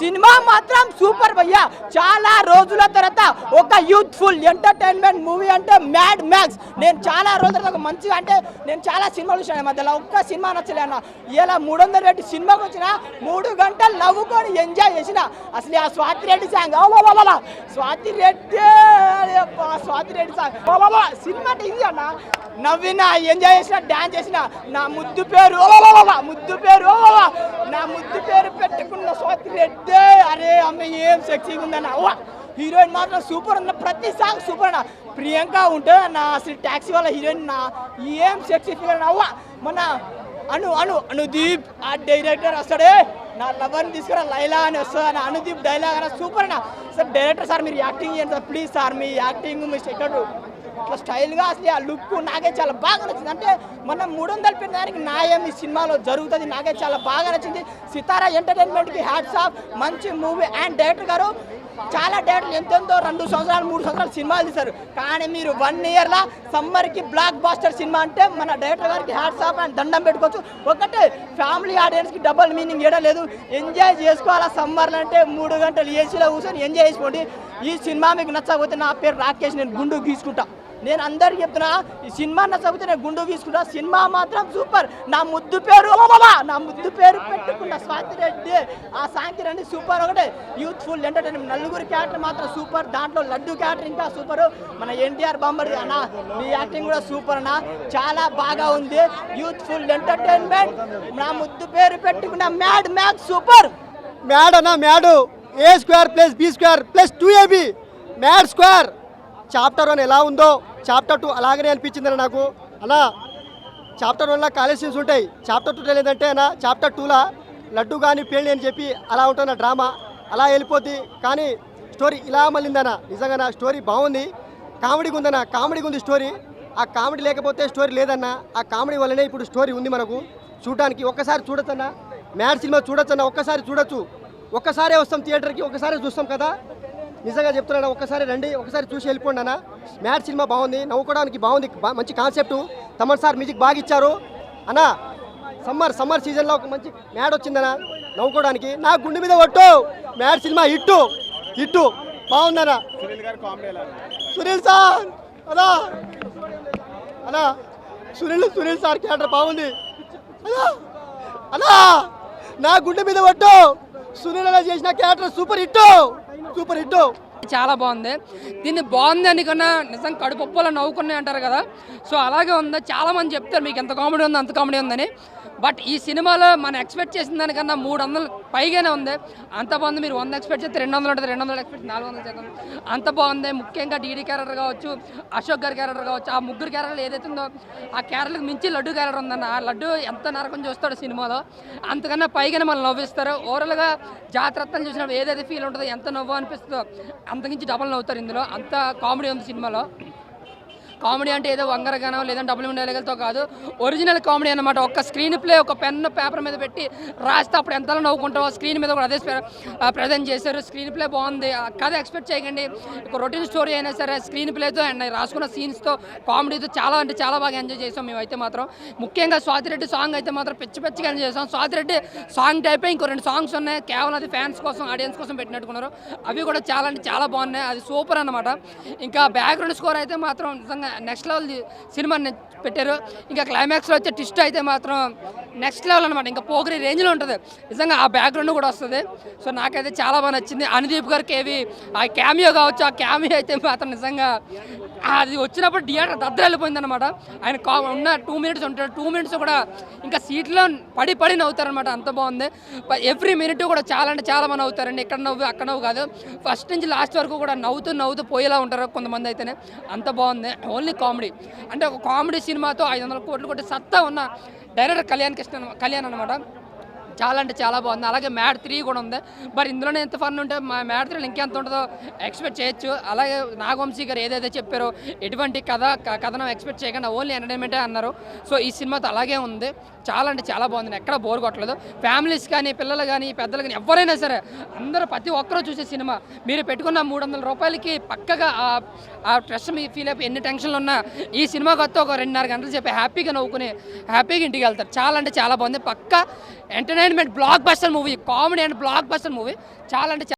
Cinema మాత్రం super భయ్యా. చాలా రోజుల తర్వాత ఒక యూత్ఫుల్ ఎంటర్టైన్మెంట్ మూవీ అంటే మ్యాడ్ మ్యాక్స్. నేను చాలా రోజుల తర్వాత మంచిగా అంటే నేను చాలా సినిమాలు చూసాను మధ్యలో ఒక్క సినిమా నచ్చలే అన్న. ఇలా 300 పెట్టి సినిమాకి వచ్చిన 3 గంటలు నవ్వుకొని ఎంజాయ్ చేసిన. అసలు ఆ Swathi Reddy song Swathi Reddy song cinema ఇది అన్న. నవ్విన ఎంజాయ్ చేసిన డాన్స్ చేసిన. నా ముద్దు పేరు పెట్టుకున్న స్వాతి రెడ్డి. అరే అమ్మ ఏం సెక్సీగా ఉందన్న. హీరోయిన్ మాత్రం సూపర్ ఉంది. ప్రతి సాంగ్ సూపర్ అన్న. ప్రియాంక ఉంటే నా అసలు ట్యాక్సీ వాళ్ళ హీరోయిన్ నా ఏం సెక్సీ ఫిగర్ అవ్వ. మన అనుదీప్ ఆ డైరెక్టర్ వస్తాడే నా లవర్ని తీసుకురా లైలా అని వస్తుంది అన్న. అనుదీప్ డైలాగ్ అన్న సూపర్ అన్న. సార్ డైరెక్టర్ సార్ మీరు యాక్టింగ్ చేయండి sir please sir. Me acting me second ఇట్లా స్టైల్గా అసలు ఆ లుక్ నాకే చాలా బాగా నచ్చింది. అంటే మనం 300 పెట్టడానికి న్యాయం ఈ సినిమాలో జరుగుతుంది. నాకే చాలా బాగా నచ్చింది. సితారా ఎంటర్టైన్మెంట్కి హ్యాట్స్ ఆఫ్. మంచి మూవీ అండ్ డైరెక్టర్ గారు చాలా డైరెక్టర్లు ఎంతెంతో 2 సంవత్సరాలు 3 సంవత్సరాలు సినిమాలు తీశారు. కానీ మీరు 1 ఇయర్లో సమ్మర్కి బ్లాక్ బాస్టర్ సినిమా అంటే మన డైరెక్టర్ గారికి హ్యాట్స్ ఆఫ్ అండ్ దండం పెట్టుకోవచ్చు. ఒకటే ఫ్యామిలీ ఆడియన్స్కి డబుల్ మీనింగ్ ఏడలేదు. ఎంజాయ్ చేసుకోవాలా సమ్మర్లో అంటే 3 గంటలు ఏసీలో కూర్చొని ఎంజాయ్ చేసుకోండి. ఈ సినిమా మీకు నచ్చకపోతే నా పేరు రాకేష్, నేను గుండు గీసుకుంటా. నేను అందరికి చెప్తున్నా ఈ సినిమా నచ్చకపోతే నేను గుండు గీసుకుంటా. సినిమా మాత్రం సూపర్. నా ముద్దు పేరు పెట్టుకున్న స్వాతి రెడ్డి ఆ సాంగ్ రండి సూపర్. ఒకటే యూత్ఫుల్ ఎంటర్టైన్మెంట్. నలుగురు క్యారెక్టర్ మాత్రం సూపర్. దాంట్లో లడ్డు క్యారెక్టర్ ఇంకా సూపర్. మన ఎన్టీఆర్ బాంబర్ అన్న మీ యాక్టింగ్ కూడా సూపర్ అన్న. చాలా బాగా ఉంది. Youthful entertainment. నా ముద్దు పేరు పెట్టుకున్న మ్యాడ్ మ్యాక్స్ సూపర్. మ్యాడ్ అన్న mad A² + B² + 2AB mad square. Chapter 1 ఎలా ఉందో చాప్టర్ 2 అలాగనే అనిపించింది నాకు అన్న. చాప్టర్ 1లో కాలేజ్ సీన్స్ ఉంటాయి. చాప్టర్ 2 లేదంటే అన్న చాప్టర్ 2లో లడ్డు కానీ పెళ్ళి అని చెప్పి అలా ఉంటుంది డ్రామా. అలా వెళ్ళిపోద్ది. కానీ స్టోరీ ఇలా మళ్ళిందన్న. నిజంగా స్టోరీ బాగుంది. కామెడీగా ఉందన్న. కామెడీగా ఉంది స్టోరీ. ఆ కామెడీ లేకపోతే స్టోరీ లేదన్న. ఆ కామెడీ వల్లనే ఇప్పుడు స్టోరీ ఉంది మనకు చూడడానికి. ఒక్కసారి చూడొచ్చన్న మ్యాడ్ సినిమా చూడొచ్చన్న. ఒక్కసారి చూడొచ్చు. ఒక్కసారే వస్తాం థియేటర్కి, ఒక్కసారి చూస్తాం కదా. నిజంగా చెప్తున్నాను ఒక్కసారి రండి, ఒకసారి చూసి వెళ్ళిపోండి అన్న. మ్యాడ్ సినిమా బాగుంది. నవ్వుకోవడానికి బాగుంది. మంచి కాన్సెప్ట్. తమన్ సార్ మ్యూజిక్ బాగా ఇచ్చారు అన్న. సమ్మర్ సీజన్లో ఒక మంచి మ్యాడ్ వచ్చిందన్న నవ్వుకోవడానికి. నా గుండె మీద ఒట్టు మ్యాడ్ సినిమా హిట్టు బాగుందన్న. సునీల్ సార్ అన్నా సునీల్ సార్ క్యారెక్టర్ బాగుంది అన్నా. నా గుండె మీద ఒట్టు సునీల్ అలా చేసిన క్యారెక్టర్ సూపర్ హిట్. చాలా బాగుంది. దీన్ని బాగుంది అని కన్నా నిజంగా కడుపొప్పలో నవ్వుకున్నాయి అంటారు కదా. సో అలాగే ఉంది. చాలామంది చెప్తారు మీకు ఎంత కామెడీ ఉంది అంత కామెడీ ఉందని. బట్ ఈ సినిమాలో మనం ఎక్స్పెక్ట్ చేసిన దానికన్నా 300 పైగానే ఉంది. అంత బాగుంది. మీరు 100 ఎక్స్పెక్ట్ చేస్తే 200 ఉంటుంది. 200 ఎక్స్పెక్ట్ 400 చేద్దాం. అంత బాగుంది. ముఖ్యంగా డీడీ క్యారెక్టర్ కావచ్చు, అశోక్ గారి క్యారెక్టర్ కావచ్చు, ఆ ముగ్గురు క్యారెక్టర్లు ఏదైతే ఉందో ఆ క్యారెక్టర్కి మించి లడ్డు క్యారెక్టర్ ఉందన్న. ఆ లడ్డు ఎంత నరకం చూస్తాడో సినిమాలో అంతకన్నా పైగానే మనం నవ్విస్తారు. ఓవరాల్గా జాతరత్నం చూసినప్పుడు ఏదైతే ఫీల్ ఉంటుందో ఎంత నవ్వు అనిపిస్తుందో అంతకించి డబల్ నవ్వుతారు ఇందులో. అంత కామెడీ ఉంది సినిమాలో. కామెడీ అంటే ఏదో వంగరగానో లేదంటే డబ్బులు ఉండేలతో కాదు, ఒరిజినల్ కామెడీ అనమాట. ఒక స్క్రీన్ ప్లే ఒక పెన్ పేపర్ మీద పెట్టి రాస్తే అప్పుడు ఎంతలో నవ్వుకుంటామో స్క్రీన్ మీద కూడా అదే ప్రజెంట్ చేశారు. స్క్రీన్ ప్లే బాగుంది. కథ ఎక్స్పెక్ట్ చేయకండి. ఒక రొటీన్ స్టోరీ అయినా సరే స్క్రీన్ ప్లేతో అండ్ రాసుకున్న సీన్స్తో కామెడీతో చాలా అంటే చాలా బాగా ఎంజాయ్ చేసాం మేమైతే మాత్రం. ముఖ్యంగా స్వాతిరెడ్డి సాంగ్ అయితే మాత్రం పిచ్చిగా ఎంజాయ్ చేసాం. స్వాతిరెడ్డి సాంగ్ టైపే ఇంకో 2 సాంగ్స్ ఉన్నాయి. కేవలం అది ఫ్యాన్స్ కోసం ఆడియన్స్ కోసం పెట్టినట్టుకున్నారు. అవి కూడా చాలా అంటే చాలా బాగున్నాయి. అది సూపర్ అన్నమాట. ఇంకా బ్యాక్గ్రౌండ్ స్కోర్ అయితే మాత్రం నిజంగా నెక్స్ట్ లెవెల్ సినిమాని పెట్టారు. ఇంకా క్లైమాక్స్లో వచ్చే ట్విస్ట్ అయితే మాత్రం నెక్స్ట్ లెవెల్ అనమాట. ఇంకా పోగరి రేంజ్లో ఉంటుంది. నిజంగా ఆ బ్యాక్గ్రౌండ్ కూడా వస్తుంది. సో నాకైతే చాలా బాగా నచ్చింది. అనుదీప్ గారికి ఆ క్యామియో కావచ్చు. ఆ క్యామియో అయితే మాత్రం నిజంగా అది వచ్చినప్పుడు థియేటర్ దద్దర వెళ్ళిపోయింది అనమాట. ఆయన ఉన్న 2 మినిట్స్ ఉంటాడు. 2 మినిట్స్ కూడా ఇంకా సీట్లో పడి నవ్వుతారనమాట. అంత బాగుంది. ఎవ్రీ మినిట్ కూడా చాలా అంటే చాలా మంది నవ్వుతారండి. ఇక్కడ నవ్వు అక్కడ నవ్వు కాదు. ఫస్ట్ నుంచి లాస్ట్ వరకు కూడా నవ్వుతూ పోయేలా ఉంటారు కొంతమంది అయితేనే. అంత బాగుంది. ఓన్లీ కామెడీ అంటే ఒక కామెడీ సినిమాతో 500 కోట్లు కొట్టి సత్తా ఉన్న డైరెక్టర్ కళ్యాణ్ అనమాట. చాలా అంటే చాలా బాగుంది. అలాగే మ్యాడ్ 3 కూడా ఉంది. మరి ఇందులోనే ఎంత ఫన్ ఉంటే మ్యాడ్ 3 ఇంకెంత ఉంటుందో ఎక్స్పెక్ట్ చేయొచ్చు. అలాగే నాగవంశీ గారు ఏదైతే చెప్పారో ఎటువంటి కథనం ఎక్స్పెక్ట్ చేయకుండా ఓన్లీ ఎంటర్టైన్మెంటే అన్నారు. సో ఈ సినిమాతో అలాగే ఉంది. చాలా అంటే చాలా బాగుంది. ఎక్కడ బోర్ కొట్టలేదు. ఫ్యామిలీస్ కానీ పిల్లలు కానీ పెద్దలు కానీ ఎవరైనా సరే అందరూ ప్రతి ఒక్కరూ చూసే సినిమా. మీరు పెట్టుకున్న 300 రూపాయలకి పక్కగా ఆ స్ట్రెస్ మీ ఫీల్ అయిపోయి ఎన్ని టెన్షన్లు ఉన్నా ఈ సినిమాకి వస్తే ఒక 2.5 గంటలు చెప్పి హ్యాపీగా నవ్వుకుని హ్యాపీగా ఇంటికి వెళ్తారు. చాలా అంటే చాలా బాగుంది. పక్కా entertain entertainment blockbuster movie, comedy and blockbuster movie. చాలా అంటే